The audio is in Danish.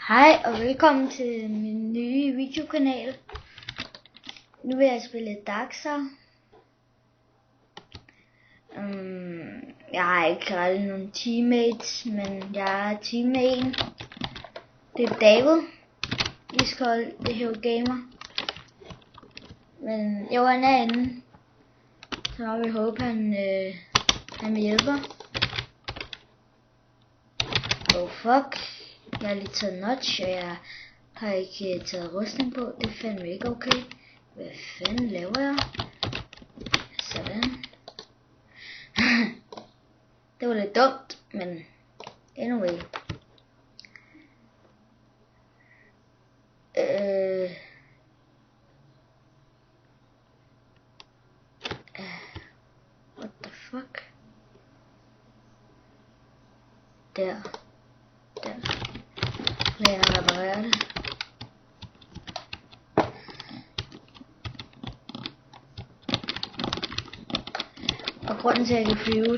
Hej og velkommen til min nye videokanal. Nu vil jeg spille Daxter. Jeg har ikke rigtig nogen teammates, men jeg er team med en. Det er David. Iskold, det her gamer. Men jo, han er inde. Så må vi håbe, han vil hjælpe. Oh fuck. Jeg har lige taget notch, og jeg har ikke taget rustning på. Det er fandme ikke okay. Hvad fanden laver jeg? Sådan. Det var lidt dumt, men anyway. What the fuck? Der. Lad mig reparere det. Og grunden til at jeg kan flyve,